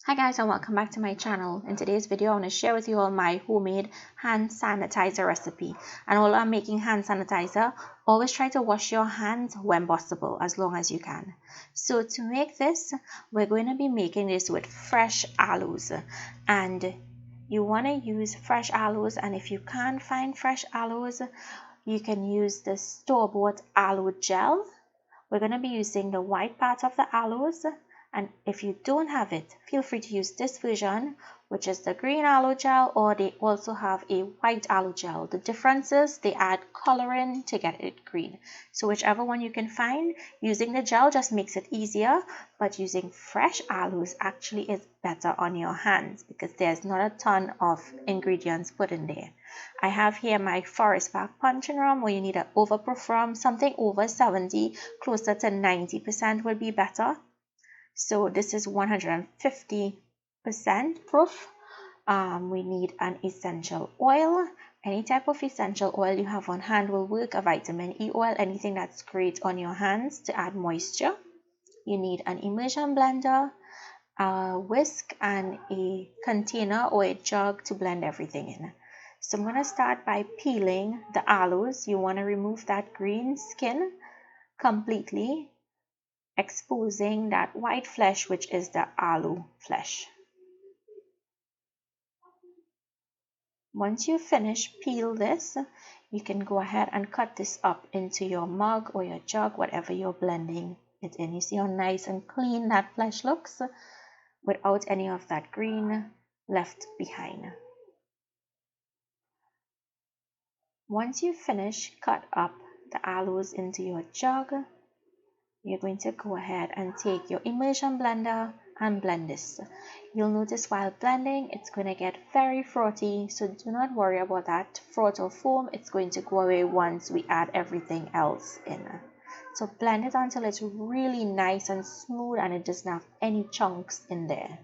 Hi guys, and welcome back to my channel. In today's video, I want to share with you all my homemade hand sanitizer recipe. And while I'm making hand sanitizer, always try to wash your hands when possible, as long as you can. So to make this, we're going to be making this with fresh aloes. And you want to use fresh aloes, and if you can't find fresh aloes, you can use the store-bought aloe gel. We're going to be using the white part of the aloes, and if you don't have it, feel free to use this version, which is the green aloe gel, or they also have a white aloe gel. The difference is they add coloring to get it green. So whichever one you can find, using the gel just makes it easier, but using fresh aloes actually is better on your hands because there's not a ton of ingredients put in there. I have here my forest park punching rum, where you need an overproof rum. Something over 70, closer to 90% would be better. So this is 150% proof. We need an essential oil. Any type of essential oil you have on hand will work. A vitamin E oil, anything that's great on your hands to add moisture. You need an immersion blender, a whisk, and a container or a jug to blend everything in. So I'm going to start by peeling the aloes. You want to remove that green skin completely, exposing that white flesh, which is the aloe flesh. Once you finish peel this, you can go ahead and cut this up into your mug or your jug, whatever you're blending it in. You see how nice and clean that flesh looks without any of that green left behind. Once you finish cut up the aloes into your jug, you're going to go ahead and take your immersion blender and blend this. You'll notice while blending, it's going to get very frothy, so do not worry about that froth or foam. It's going to go away once we add everything else in. So blend it until it's really nice and smooth and it doesn't have any chunks in there.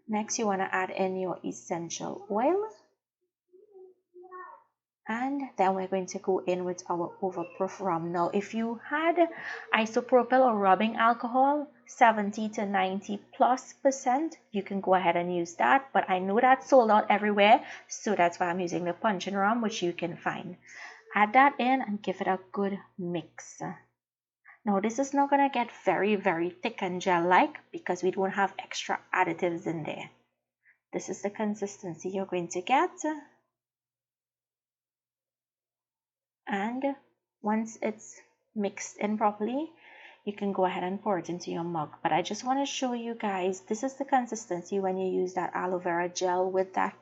Next, you want to add in your essential oil. And then we're going to go in with our overproof rum. Now, if you had isopropyl or rubbing alcohol, 70 to 90+%, you can go ahead and use that. But I know that's sold out everywhere, so that's why I'm using the punching rum, which you can find. Add that in and give it a good mix. Now, this is not going to get very, very thick and gel-like because we don't have extra additives in there. This is the consistency you're going to get. And once it's mixed in properly, you can go ahead and pour it into your mug. But I just want to show you guys, this is the consistency when you use that aloe vera gel with that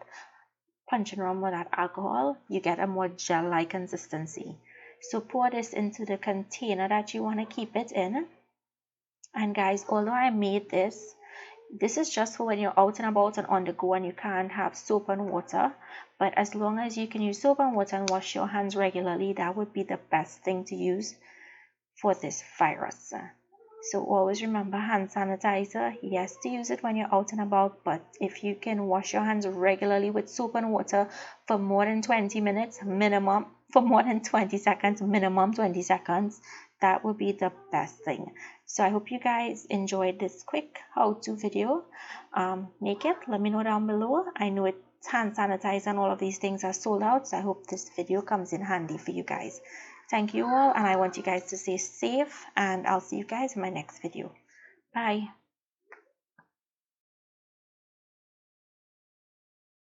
punching rum or that alcohol. You get a more gel-like consistency. So pour this into the container that you want to keep it in. And guys, although I made this is just for when you're out and about and on the go and you can't have soap and water. But as long as you can use soap and water and wash your hands regularly, that would be the best thing to use for this virus. So always remember, hand sanitizer, yes, to use it when you're out and about, but if you can wash your hands regularly with soap and water for more than 20 minutes minimum, for more than 20 seconds, minimum 20 seconds, that would be the best thing. So I hope you guys enjoyed this quick how-to video. Make it, let me know down below. I know hand sanitizer and all of these things are sold out, so I hope this video comes in handy for you guys. Thank you all, and I want you guys to stay safe, and I'll see you guys in my next video. Bye.